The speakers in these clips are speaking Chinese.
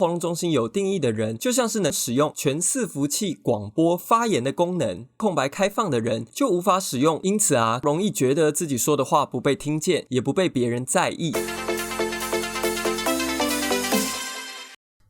喉咙中心有定义的人，就像是能使用全伺服器广播发言的功能，空白开放的人就无法使用，因此容易觉得自己说的话不被听见，也不被别人在意。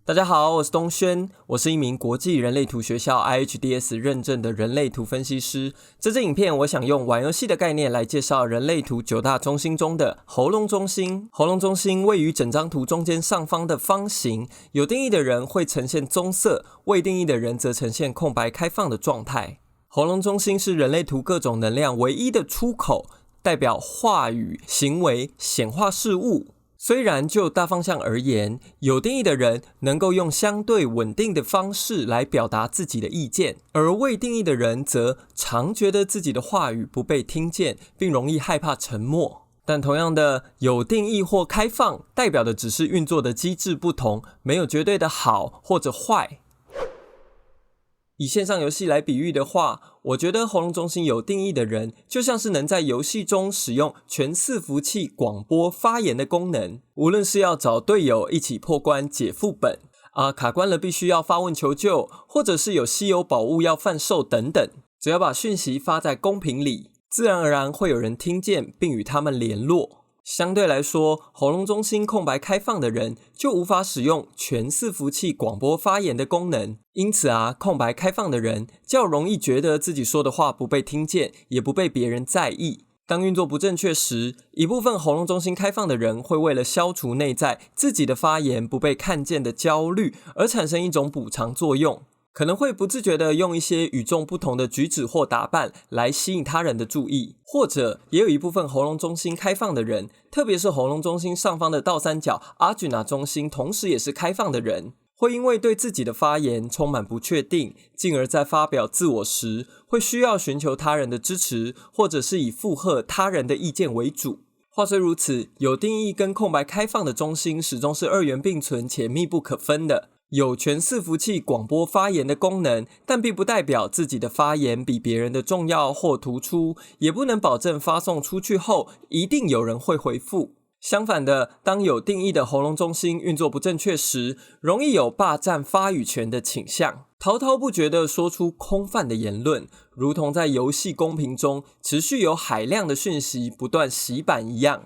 大家好，我是东轩，我是一名国际人类图学校 IHDS 认证的人类图分析师。这支影片我想用玩游戏的概念来介绍人类图9大中心中的喉咙中心。喉咙中心位于整张图中间上方的方形，有定义的人会呈现棕色，未定义的人则呈现空白开放的状态。喉咙中心是人类图各种能量唯一的出口，代表话语、行为、显化事物。虽然就大方向而言，有定义的人能够用相对稳定的方式来表达自己的意见，而未定义的人则常觉得自己的话语不被听见，并容易害怕沉默。但同样的，有定义或开放代表的只是运作的机制不同，没有绝对的好或者坏。以线上游戏来比喻的话，我觉得喉咙中心有定义的人，就像是能在游戏中使用全伺服器广播发言的功能，无论是要找队友一起破关解副本卡关了必须要发问求救，或者是有稀有宝物要贩售等等，只要把讯息发在公屏里，自然而然会有人听见并与他们联络。相对来说，喉咙中心空白开放的人就无法使用全伺服器广播发言的功能，因此空白开放的人较容易觉得自己说的话不被听见，也不被别人在意。当运作不正确时，一部分喉咙中心开放的人会为了消除内在自己的发言不被看见的焦虑，而产生一种补偿作用，可能会不自觉地用一些与众不同的举止或打扮来吸引他人的注意，或者也有一部分喉咙中心开放的人，特别是喉咙中心上方的倒三角阿举那中心同时也是开放的人，会因为对自己的发言充满不确定，进而在发表自我时会需要寻求他人的支持，或者是以附和他人的意见为主。话虽如此，有定义跟空白开放的中心始终是二元并存且密不可分的。有全伺服器广播发言的功能，但并不代表自己的发言比别人的重要或突出，也不能保证发送出去后一定有人会回复。相反的，当有定义的喉咙中心运作不正确时，容易有霸占发语权的倾向，滔滔不绝地说出空泛的言论，如同在游戏公屏中持续有海量的讯息不断洗版一样。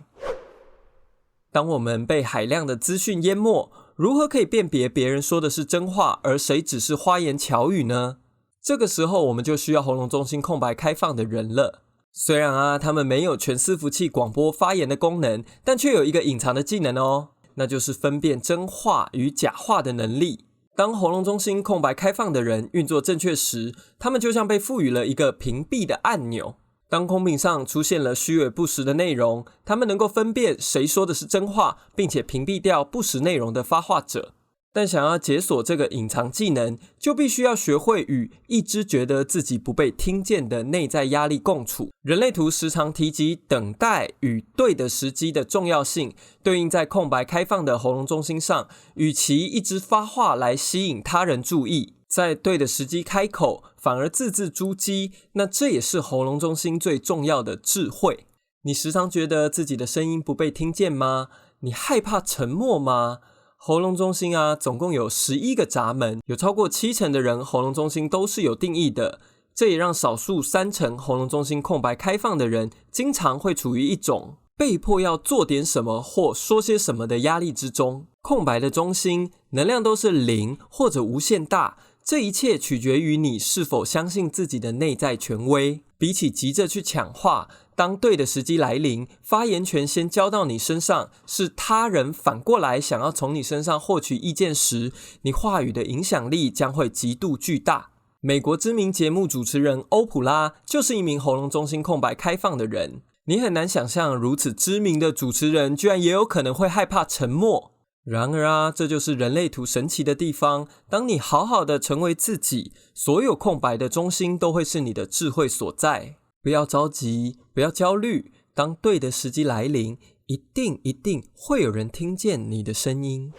当我们被海量的资讯淹没，如何可以辨别别人说的是真话，而谁只是花言巧语呢？这个时候我们就需要喉咙中心空白开放的人了。虽然他们没有全伺服器广播发言的功能，但却有一个隐藏的技能那就是分辨真话与假话的能力。当喉咙中心空白开放的人运作正确时，他们就像被赋予了一个屏蔽的按钮。当公屏上出现了虚伪不实的内容，他们能够分辨谁说的是真话，并且屏蔽掉不实内容的发话者。但想要解锁这个隐藏技能，就必须要学会与一直觉得自己不被听见的内在压力共处。人类图时常提及等待与对的时机的重要性，对应在空白开放的喉咙中心上，与其一直发话来吸引他人注意，在对的时机开口，反而字字珠玑，那这也是喉咙中心最重要的智慧。你时常觉得自己的声音不被听见吗？你害怕沉默吗？喉咙中心总共有11个闸门，有超过70%的人喉咙中心都是有定义的，这也让少数30%喉咙中心空白开放的人经常会处于一种被迫要做点什么或说些什么的压力之中。空白的中心能量都是0或者无限大，这一切取决于你是否相信自己的内在权威。比起急着去抢话，当对的时机来临，发言权先交到你身上，是他人反过来想要从你身上获取意见时，你话语的影响力将会极度巨大。美国知名节目主持人欧普拉就是一名喉咙中心空白开放的人。你很难想象如此知名的主持人居然也有可能会害怕沉默。然而这就是人类图神奇的地方，当你好好的成为自己，所有空白的中心都会是你的智慧所在。不要着急，不要焦虑，当对的时机来临，一定会有人听见你的声音。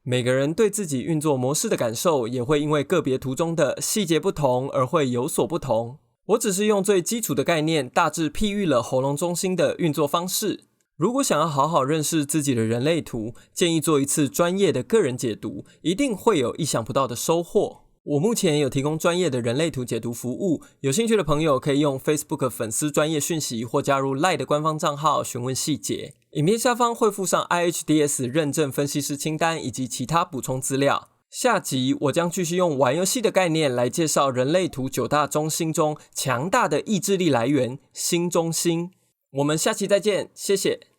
每个人对自己运作模式的感受也会因为个别图中的细节不同而会有所不同。我只是用最基础的概念大致譬喻了喉咙中心的运作方式。如果想要好好认识自己的人类图，建议做一次专业的个人解读，一定会有意想不到的收获。我目前有提供专业的人类图解读服务，有兴趣的朋友可以用 Facebook 粉丝专业讯息或加入 LINE 的官方账号询问细节。影片下方会附上 IHDS 认证分析师清单以及其他补充资料。下集我将继续用玩游戏的概念来介绍人类图9大中心中强大的意志力来源——心中心。我们下期再见，谢谢。